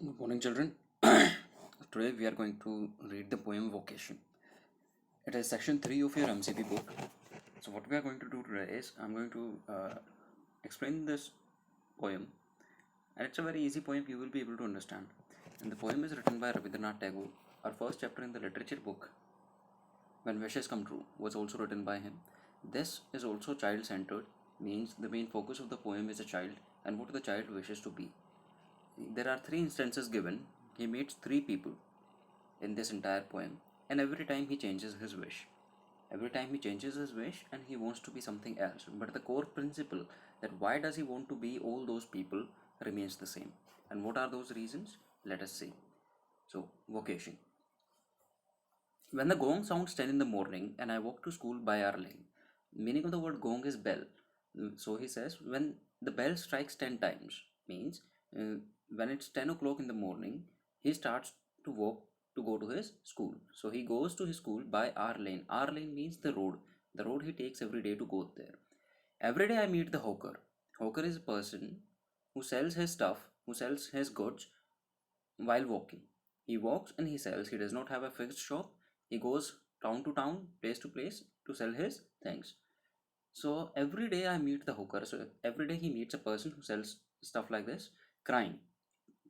Good morning, children. Today we are going to read the poem Vocation. It is section 3 of your MCP book. So, what we are going to do today is I'm going to explain this poem, and it's a very easy poem you will be able to understand. And the poem is written by Rabindranath Tagore. Our first chapter in the literature book, When Wishes Come True, was also written by him. This is also child centered, means the main focus of the poem is a child and what the child wishes to be. There are three instances given. He meets three people in this entire poem, and every time he changes his wish. Every time he changes his wish and he wants to be something else. But the core principle that why does he want to be all those people remains the same. And what are those reasons? Let us see. So, vocation. When the gong sounds 10 in the morning and I walk to school by our lane, meaning of the word gong is bell. So he says when the bell strikes 10 times, means uh, when it's 10 o'clock in the morning, he starts to walk to go to his school. So he goes to his school by our lane. Our lane means the road he takes every day to go there. Every day I meet the hawker. Hawker is a person who sells his stuff, who sells his goods while walking. He walks and he sells. He does not have a fixed shop. He goes town to town, place to place to sell his things. So every day I meet the hawker. So every day he meets a person who sells stuff like this. Crying.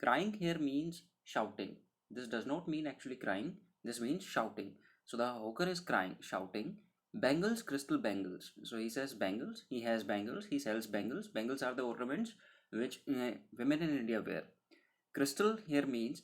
Crying here means shouting. This does not mean actually crying. This means shouting. So the hawker is crying, shouting. Bangles, crystal bangles. So he says bangles. He has bangles. He sells bangles. Bangles are the ornaments which women in India wear. Crystal here means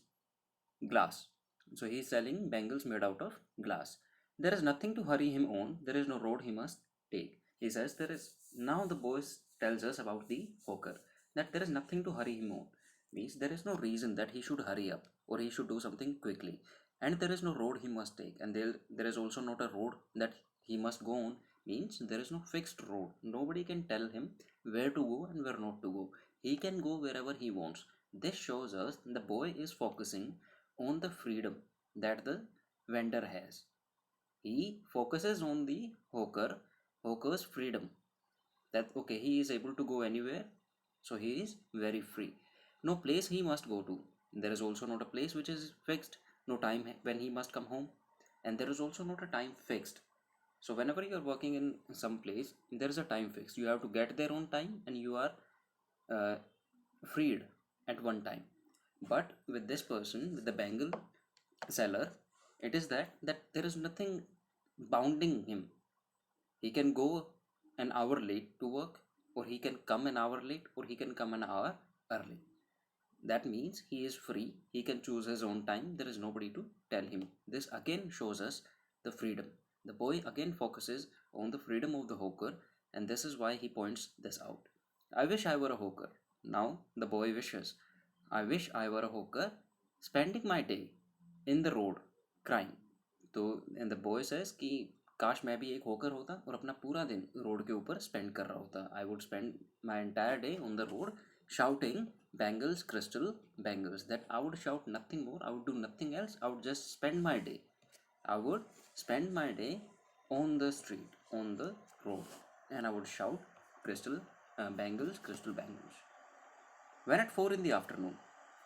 glass. So he is selling bangles made out of glass. There is nothing to hurry him on. There is no road he must take. He says there is now the boy tells us about the hawker that there is nothing to hurry him on. Means there is no reason that he should hurry up or he should do something quickly. And there is no road he must take. And there is also not a road that he must go on. Means there is no fixed road. Nobody can tell him where to go and where not to go. He can go wherever he wants. This shows us the boy is focusing on the freedom that the vendor has. He focuses on the hawker's freedom. That okay, he is able to go anywhere, so he is very free. No place he must go to. There is also not a place which is fixed. No time when he must come home, and there is also not a time fixed. So whenever you are working in some place, there is a time fixed. You have to get there on time, and you are uh, freed at one time. But with this person, with the bangle seller, it is that there is nothing bounding him. He can go an hour late to work, or he can come an hour late, or he can come an hour early. That means he is free. He can choose his own time. There is nobody to tell him. This again shows us the freedom. The boy again focuses on the freedom of the hawker, and this is why he points this out. I wish I were a hawker. Now the boy wishes, I wish I were a hawker, spending my day in the road crying. तो and the boy says कि काश मैं भी एक होकर होता और अपना पूरा दिन रोड के ऊपर स्पेंड कर रहा होता. I would spend my entire day on the road shouting bangles, crystal bangles. That I would shout nothing more. I would do nothing else. I would just spend my day. I would spend my day on the street, on the road, and I would shout bangles, crystal bangles. When at 4 in the afternoon,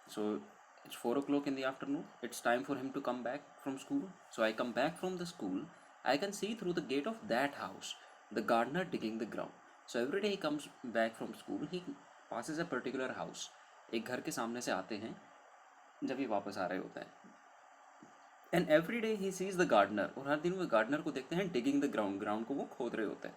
so it's 4 o'clock in the afternoon, it's time for him to come back from school. So I come back from the school. I can see through the gate of that house the gardener digging the ground. So every day he comes back from school, he passes a particular house. एक घर के सामने से आते हैं जब ये वापस आ रहे होते हैं. And every day he sees the gardener, और हर दिन वो गार्डनर को देखते हैं डिगिंग द ग्राउंड. ग्राउंड को वो खोद रहे होते हैं.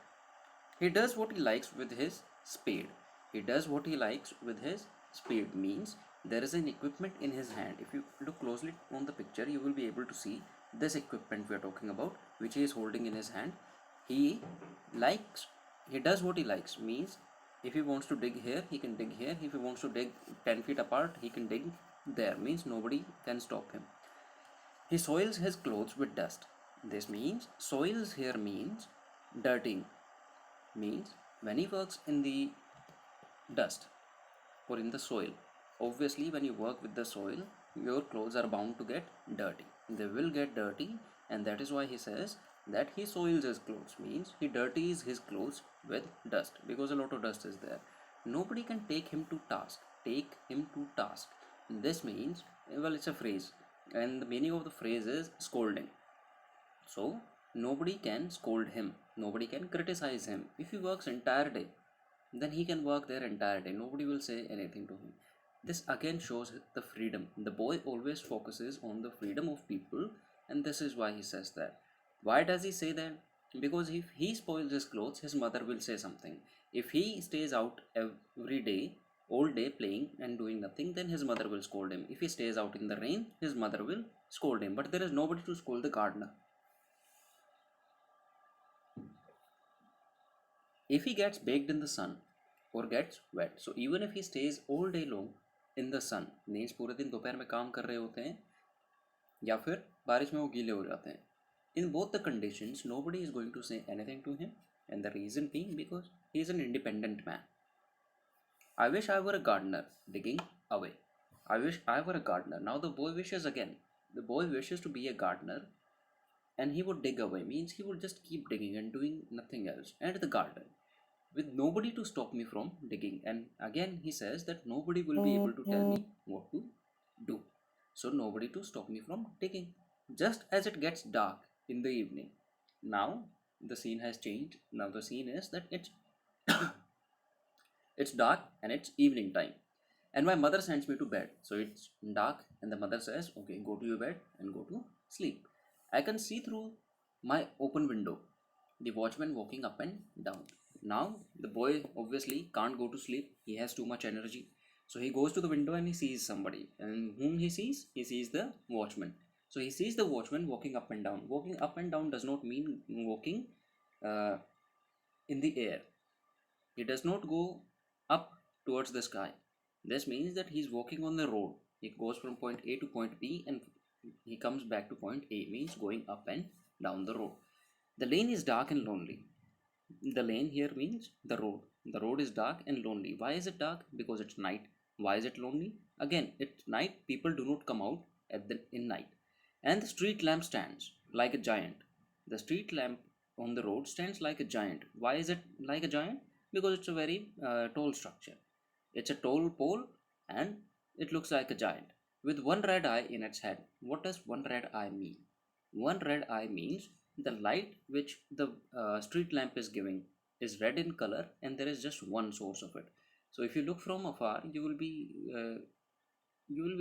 He does what he likes with his spade. He does what he likes with his spade means there is an equipment in his hand. If you look closely on the picture, you will be able to see this equipment we are talking about, which he is holding in his hand. Likes, he does what he likes means if he wants to dig here, he can dig here. If he wants to dig 10 feet apart, he can dig there. Means nobody can stop him. He soils his clothes with dust. This means soils here means dirtying. Means when he works in the dust or in the soil, obviously when you work with the soil, your clothes are bound to get dirty. They will get dirty, and that is why he says that he soils his clothes. Means he dirties his clothes with dust, because a lot of dust is there. Nobody can take him to task. This means, well, it's a phrase, and the meaning of the phrase is scolding. So nobody can scold him, nobody can criticize him. If he works entire day, then he can work there entire day. Nobody will say anything to him. This again shows the freedom. The boy always focuses on the freedom of people, and this is why he says that. Why does he say that? Because if he spoils his clothes, his mother will say something. If he stays out every day, all day playing and doing nothing, then his mother will scold him. If he stays out in the rain, his mother will scold him. But there is nobody to scold the gardener. If he gets baked in the sun or gets wet, so even if he stays all day long in the sun, means पूरे दिन दोपहर में काम कर रहे होते हैं या फिर बारिश में वो गीले हो जाते हैं, in both the conditions nobody is going to say anything to him, and the reason being because he is an independent man. I wish I were a gardener digging away. I wish I were a gardener. Now the boy wishes again. The boy wishes to be a gardener, and he would dig away, means he would just keep digging and doing nothing else and the garden with nobody to stop me from digging. And again he says that nobody will be able to tell me what to do, so nobody to stop me from digging. Just as it gets dark in the evening, now the scene has changed. Now the scene is that it's dark and it's evening time, and my mother sends me to bed. So it's dark, and the mother says, okay, go to your bed and go to sleep. I can see through my open window the watchman walking up and down. Now the boy obviously can't go to sleep, he has too much energy. So he goes to the window and he sees somebody. And whom he sees? He sees the watchman. So he sees the watchman walking up and down. Walking up and down does not mean walking uh, in the air. He does not go up towards the sky. This means that he's walking on the road. He goes from point A to point B and he comes back to point A, means going up and down the road. The lane is dark and lonely. The lane here means the road. The road is dark and lonely. Why is it dark? Because it's night. Why is it lonely? Again, it's night. People do not come out in night. And the street lamp stands like a giant. The street lamp on the road stands like a giant. Why is it like a giant? Because it's a very tall structure. It's a tall pole, and it looks like a giant with one red eye in its head. What does one red eye mean? One red eye means the light which the street lamp is giving is red in color, and there is just one source of it. So if you look from afar, you will be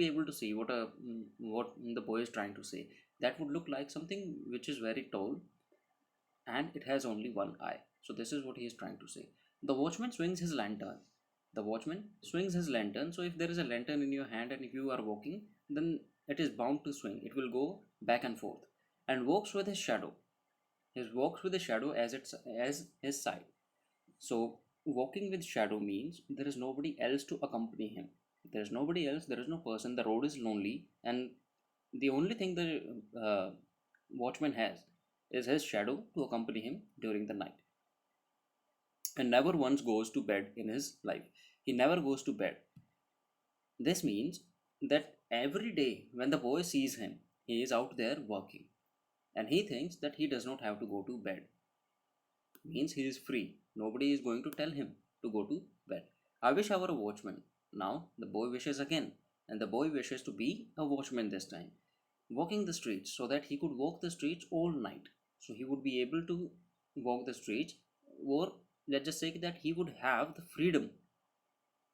able to see what the boy is trying to say. That would look like something which is very tall and it has only one eye. So this is what he is trying to say. The watchman swings his lantern. The watchman swings his lantern. So if there is a lantern in your hand and if you are walking, then it is bound to swing. It will go back and forth and walks with his shadow. He walks with the shadow as his side. So walking with shadow means there is nobody else to accompany him. There is nobody else. There is no person. The road is lonely, and the only thing the watchman has is his shadow to accompany him during the night. And never once goes to bed in his life. He never goes to bed. This means that every day when the boy sees him, he is out there working, and he thinks that he does not have to go to bed. Means he is free. Nobody is going to tell him to go to bed. I wish I were a watchman. Now the boy wishes again, and the boy wishes to be a watchman this time, walking the streets so that he could walk the streets all night. So he would be able to walk the streets, or let's just say that he would have the freedom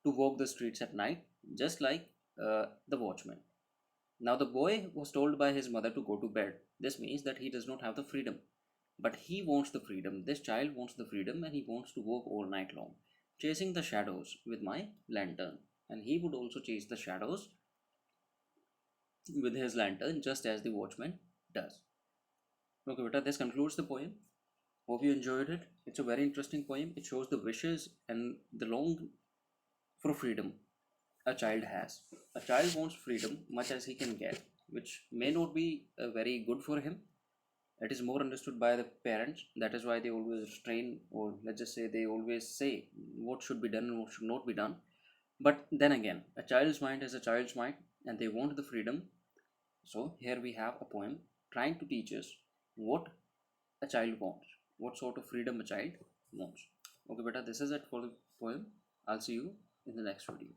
to walk the streets at night, just like the watchman. Now, the boy was told by his mother to go to bed. This means that he does not have the freedom. But he wants the freedom. This child wants the freedom, and he wants to walk all night long, chasing the shadows with my lantern. And he would also chase the shadows with his lantern, just as the watchman does. Okay, beta, this concludes the poem. Hope you enjoyed it. It's a very interesting poem. It shows the wishes and the long for freedom a child has. A child wants freedom much as he can get, which may not be very good for him. It is more understood by the parents. That is why they always restrain, or let's just say they always say what should be done and what should not be done. But then again, a child's mind is a child's mind, and they want the freedom. So here we have a poem trying to teach us what a child wants, what sort of freedom a child wants. Okay, beta, this is it for the poem. I'll see you in the next video.